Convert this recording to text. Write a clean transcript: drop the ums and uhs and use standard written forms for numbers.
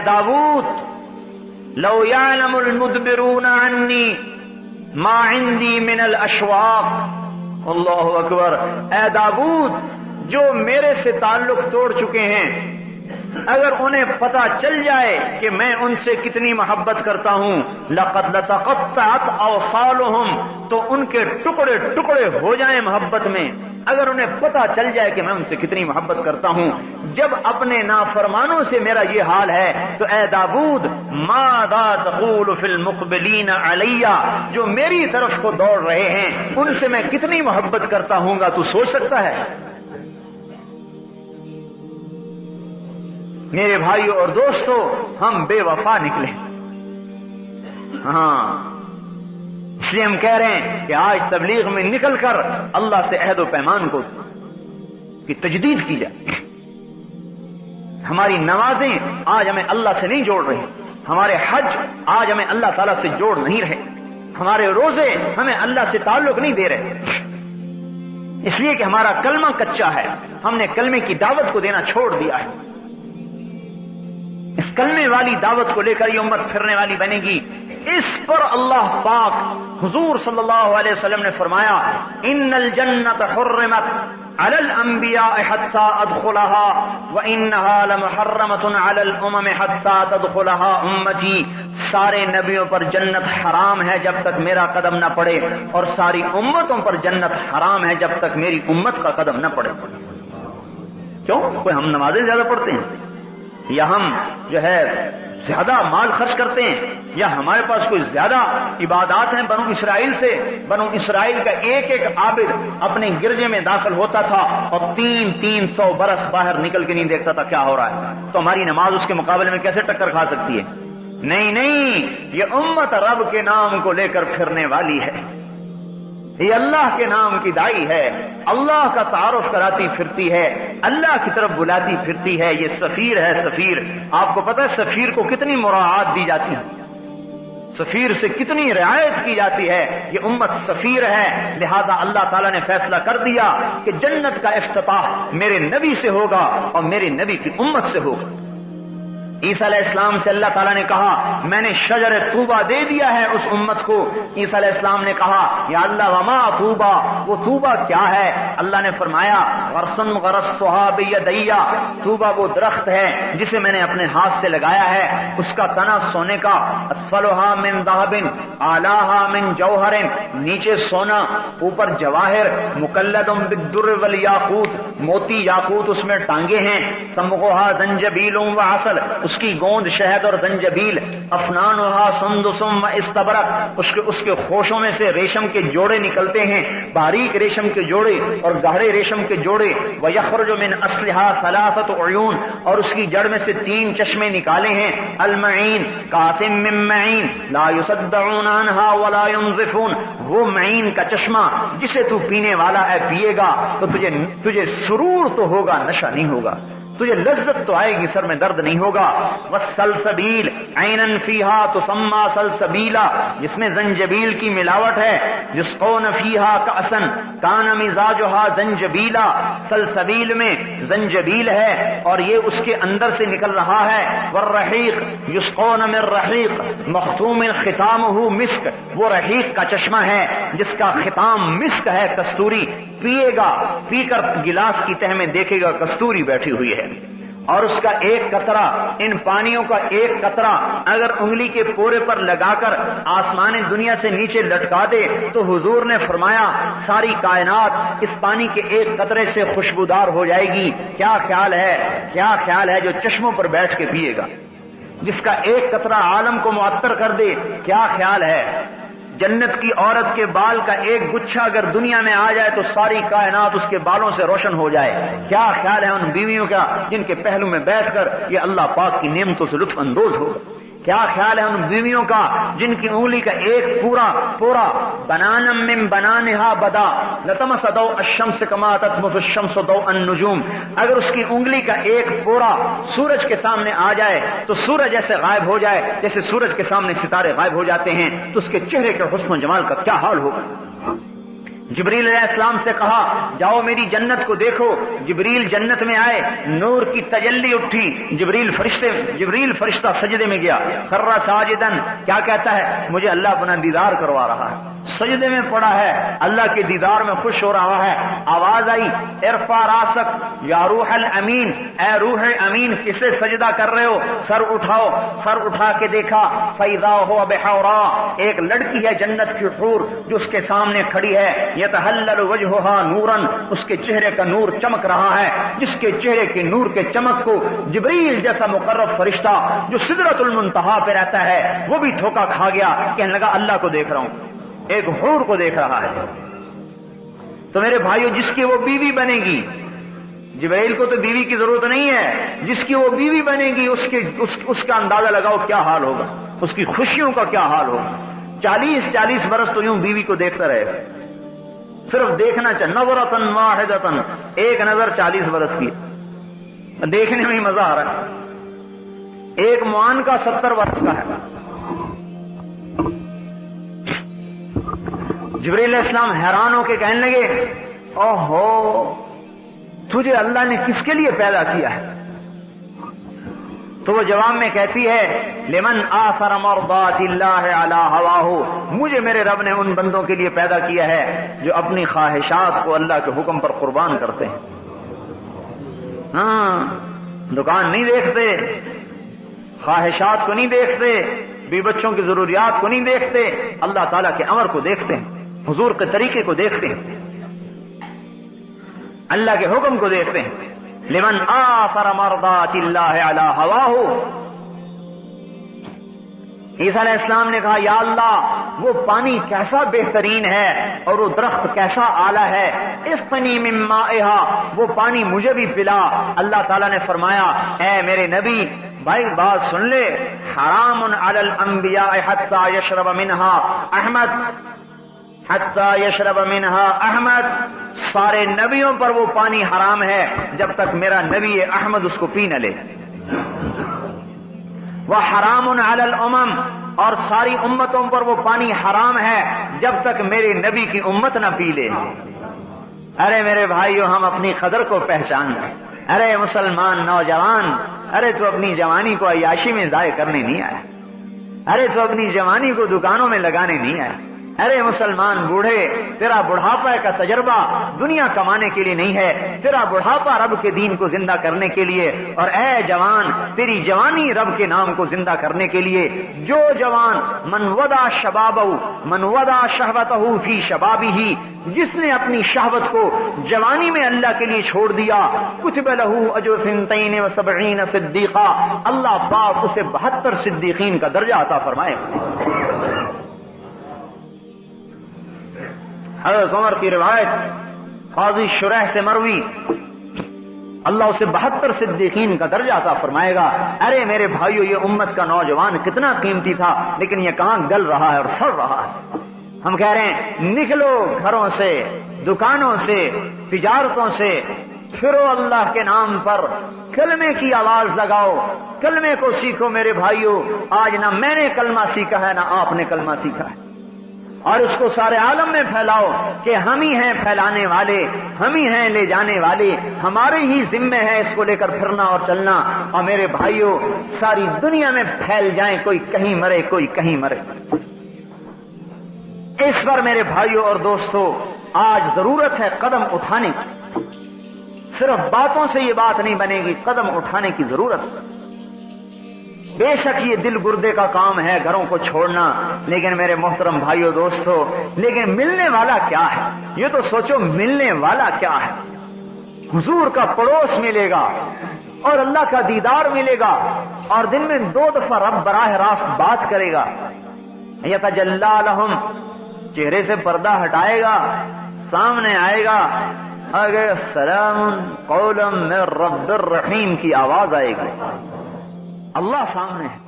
दाऊद लौ यालमुल मुदबिरून अन्नी मा इंदी मिनल अशवाक। अल्लाहु अकबर। ए दाऊद, जो मेरे से ताल्लुक तोड़ चुके हैं, अगर उन्हें पता चल जाए कि मैं उनसे कितनी मोहब्बत करता हूं, लक़द लतक़त्तअत अवसालुहुम, तो उनके टुकड़े टुकड़े हो जाएं मोहब्बत में। अगर उन्हें पता चल जाए कि मैं उनसे कितनी मोहब्बत करता हूं, जब अपने नाफरमानों से मेरा ये हाल है, तो ए दाऊद, मादा तक़ूलु फिल मुक़बिलीन अलैया, जो मेरी तरफ को दौड़ रहे हैं उनसे मैं कितनी मोहब्बत करता हूँगा, तू सोच सकता है? मेरे भाइयों और दोस्तों, हम बेवफा निकले। हाँ, इसलिए हम कह रहे हैं कि आज तबलीग में निकलकर अल्लाह से अहद व पैमान को की तजदीद की जाए। हमारी नमाजें आज हमें अल्लाह से नहीं जोड़ रही, हमारे हज आज हमें अल्लाह ताला से जोड़ नहीं रहे, हमारे रोजे हमें अल्लाह से ताल्लुक नहीं दे रहे, इसलिए कि हमारा कलमा कच्चा है, हमने कलमे की दावत को देना छोड़ दिया है। इस कलमे वाली दावत को लेकर ये उम्मत फिरने वाली बनेगी। इस पर अल्लाह पाक हुजूर सल्लल्लाहु अलैहि वसल्लम ने फरमाया, इन्नल जन्नत हुर्रिमत अलल अंबिया हत्ता अदखुलहा व इन्नहा लमुहर्रमतुन अलल उमम हत्ता तदखुलहा उम्मती। सारे नबियों पर जन्नत हराम है जब तक मेरा कदम न पड़े, और सारी उम्मतों पर जन्नत हराम है जब तक मेरी उम्मत का कदम न पड़े। क्यों? कोई हम नमाजें ज्यादा पढ़ते हैं, या हम जो है ज्यादा माल खर्च करते हैं, या हमारे पास कोई ज्यादा इबादत हैं बनु इसराइल से? बनु इसराइल का एक एक आबिद अपने गिरजे में दाखिल होता था और 300 बरस बाहर निकल के नहीं देखता था क्या हो रहा है, तो हमारी नमाज उसके मुकाबले में कैसे टक्कर खा सकती है? नहीं नहीं, ये उम्मत रब के नाम को लेकर फिरने वाली है, ये अल्लाह के नाम की दाई है, अल्लाह का तारुफ कराती फिरती है, अल्लाह की तरफ बुलाती फिरती है। ये सफीर है, सफीर। आपको पता है सफीर को कितनी मुराआत दी जाती है, सफीर से कितनी रियायत की जाती है। ये उम्मत सफीर है, लिहाजा अल्लाह ताला ने फैसला कर दिया कि जन्नत का इफ्तिताह मेरे नबी से होगा और मेरे नबी की उम्मत से होगा। ईसा अलैहिस्सलाम से अल्लाह ताला ने कहा, मैंने शजर तूबा दे दिया है उस उम्मत को। ईसा अलैहिस्सलाम ने कहा, या अल्लाह वमा तूबा, वो तूबा क्या है? अल्लाह ने फरमाया, गरसन गरस्तुहा बियदैया, तूबा वो दरख्त है जिसे मैंने अपने हाथ से लगाया है, उसका तना सोने का, अस्फलुहा मिन दहबिन आलाहा मिन जौहरिन, नीचे सोना ऊपर जवाहिर, मुकल्लदुम बिद्दुर्र वल याकूत, मोती याकूत उसमें टांगे हैं, समगुहा जंजबीलुम व असल, उसकी गोंद शहद और जंजबील, अफनानुहा सुंदुसुम व इस्तबरक, उसके खोशों में से रेशम के जोड़े निकलते हैं, बारीक रेशम के जोड़े और गहरे रेशम के जोड़े। व यखरुजु मिन अस्लिहा सलासतु उयून, और उसकी जड़ में से 3 चश्मे निकाले हैं। अलमईन कासिम मिन मईन ला युसद्दऊन अन्हा व ला युनज़िफून, वो मईन का चश्मा जिसे तू पीने वाला है पिएगा तो तुझे सुरूर तो होगा, नशा नहीं होगा, तुझे लज्जत तो आएगी, सर में दर्द नहीं होगा। वसलसबील ऐनन फीहा तुसम्मा सलसबीला, जिसमें जंजबील की मिलावट है, जिसकौन फीहा कासन कान मिजाजुहा जंजबीला, सलसबील में जंजबील है और ये उसके अंदर से निकल रहा है। वर्रहीक युस्कौन मिन रहीक मखतूम खितामुहु मिस्क, वो रहीक का चश्मा है जिसका खिताम मिस्क है, कस्तूरी। पिएगा, पीकर गिलास की तह में देखेगा कस्तूरी बैठी हुई है, और उसका एक कतरा, इन पानियों का एक कतरा अगर उंगली के पोरे पर लगाकर आसमान दुनिया से नीचे लटका दे तो हुजूर ने फरमाया सारी कायनात इस पानी के एक कतरे से खुशबूदार हो जाएगी। क्या ख्याल है, क्या ख्याल है जो चश्मों पर बैठ के पिएगा, जिसका एक कतरा आलम को मुअत्तर कर दे? क्या ख्याल है? जन्नत की औरत के बाल का एक गुच्छा अगर दुनिया में आ जाए तो सारी कायनात उसके बालों से रोशन हो जाए। क्या ख्याल है उन बीवियों का जिनके पहलू में बैठकर ये अल्लाह पाक की नेमतों से लुत्फ अंदोज होगा? क्या ख्याल है उन बीवियों का जिनकी उंगली का एक पूरा बनानम मिन बनानिहा बदा लतमसदौ अशम्स कमा ततमसु शम्सु दौ अन्नुजूम, अगर उसकी उंगली का एक पूरा सूरज के सामने आ जाए तो सूरज ऐसे गायब हो जाए जैसे सूरज के सामने सितारे गायब हो जाते हैं, तो उसके चेहरे के हुस्न जमाल का क्या हाल होगा? جبریل علیہ السلام سے کہا جاؤ میری جنت کو دیکھو. جبریل جنت میں آئے, نور کی تجلی اٹھی, جبریل فرشتہ سجدے میں گیا. خر ساجدن, کیا کہتا ہے؟ مجھے اللہ اپنا دیدار کروا رہا ہے. سجدے میں پڑا ہے, اللہ کے دیدار میں خوش ہو رہا ہے. آواز آئی ارفع راسک یا روح الامین, اے روح امین کسے سجدہ کر رہے ہو؟ سر اٹھاؤ. سر اٹھا کے دیکھا فاذا هو بحورا, ایک لڑکی ہے جنت کی حور جو اس کے سامنے کھڑی ہے. یتحلل وجهها نورا, اس کے چہرے کا نور چمک رہا ہے. جس کے چہرے کے نور کے چمک کو جبریل جیسا مقرب فرشتہ جو سدرۃ المنتہا پہ رہتا ہے وہ بھی دھوکا کھا گیا, کہنے لگا اللہ کو دیکھ رہا ہوں, ایک حور کو دیکھ رہا ہے. تو میرے بھائیو جس کی وہ بیوی بنے گی, جبریل کو تو بیوی کی ضرورت نہیں ہے, جس کی وہ بیوی بنے گی اس کا اندازہ لگاؤ کیا حال ہوگا, اس کی خوشیوں کا کیا حال ہوگا. 40 برس تو یوں بیوی کو دیکھتا رہے, صرف دیکھنا چاہیے. نظرۃ واحدۃ, ایک نظر 40 برس کی, دیکھنے میں ہی مزہ آ رہا ہے. ایک معان کا 70 برس کا ہے. جبریل علیہ السلام حیران ہو کے کہنے لگے اوہو تجھے اللہ نے کس کے لیے پیدا کیا ہے؟ تو وہ جواب میں کہتی ہے لمن آثر مرضات اللہ علی ہواہ, مجھے میرے رب نے ان بندوں کے لیے پیدا کیا ہے جو اپنی خواہشات کو اللہ کے حکم پر قربان کرتے ہیں. ہاں, دکان نہیں دیکھتے, خواہشات کو نہیں دیکھتے, بی بچوں کی ضروریات کو نہیں دیکھتے, اللہ تعالیٰ کے امر کو دیکھتے ہیں, حضور کے طریقے کو دیکھتے ہیں, اللہ کے حکم کو دیکھتے ہیں. لمن آثر مرضات اللہ علی ہواہ. عیسیٰ علیہ السلام نے کہا یا اللہ وہ پانی کیسا بہترین ہے اور وہ درخت کیسا اعلیٰ ہے, اسقنی من مائہا, وہ پانی مجھے بھی پلا. اللہ تعالیٰ نے فرمایا اے میرے نبی بھائی بات سن لے, حرام علی الانبیاء حتی یشرب منہا احمد, حتی یشرب منہا احمد, سارے نبیوں پر وہ پانی حرام ہے جب تک میرا نبی احمد اس کو پی نہ لے. وحرام علی الامم, اور ساری امتوں پر وہ پانی حرام ہے جب تک میرے نبی کی امت نہ پی لے. ارے میرے بھائیو ہم اپنی قدر کو پہچان لیں. ارے مسلمان نوجوان, ارے تو اپنی جوانی کو عیاشی میں ضائع کرنے نہیں آیا, ارے تو اپنی جوانی کو دکانوں میں لگانے نہیں آیا. ارے مسلمان بوڑھے, تیرا بڑھاپا کا تجربہ دنیا کمانے کے لیے نہیں ہے, تیرا بڑھاپا رب کے دین کو زندہ کرنے کے لیے. اور اے جوان, تیری جوانی رب کے نام کو زندہ کرنے کے لیے. جو جوان من ودا شبابہ من ودا شہوتہ فی شبابہ, جس نے اپنی شہوت کو جوانی میں اللہ کے لیے چھوڑ دیا, کتب لہ اجر 72 صدیقہ, اللہ پاک اسے 72 صدیقین کا درجہ عطا فرمائے. حضرت عمر کی روایت قاضی شریح سے مروی, اللہ اسے 72 صدیقین کا درجہ عطا فرمائے گا. ارے میرے بھائیو یہ امت کا نوجوان کتنا قیمتی تھا, لیکن یہ کہاں گل رہا ہے اور سڑ رہا ہے. ہم کہہ رہے ہیں نکلو گھروں سے, دکانوں سے, تجارتوں سے, پھرو اللہ کے نام پر, کلمے کی آواز لگاؤ, کلمے کو سیکھو. میرے بھائیو آج نہ میں نے کلمہ سیکھا ہے نہ آپ نے کلمہ سیکھا ہے, اور اس کو سارے عالم میں پھیلاؤ کہ ہم ہی ہیں پھیلانے والے, ہم ہی ہیں لے جانے والے, ہمارے ہی ذمے ہے اس کو لے کر پھرنا اور چلنا. اور میرے بھائیوں ساری دنیا میں پھیل جائیں, کوئی کہیں مرے کوئی کہیں مرے. اس پر میرے بھائیوں اور دوستوں آج ضرورت ہے قدم اٹھانے کی. صرف باتوں سے یہ بات نہیں بنے گی, قدم اٹھانے کی ضرورت. بے شک یہ دل گردے کا کام ہے گھروں کو چھوڑنا, لیکن میرے محترم بھائیوں دوستو, لیکن ملنے والا کیا ہے؟ یہ تو سوچو ملنے والا کیا ہے. حضور کا پڑوس ملے گا اور اللہ کا دیدار ملے گا, اور دن میں 2 دفعہ رب براہ راست بات کرے گا. یتجلی لہم, چہرے سے پردہ ہٹائے گا, سامنے آئے گا, اگر سلام قولا من رب الرحیم کی آواز آئے گی. اللہ سامنے ہے.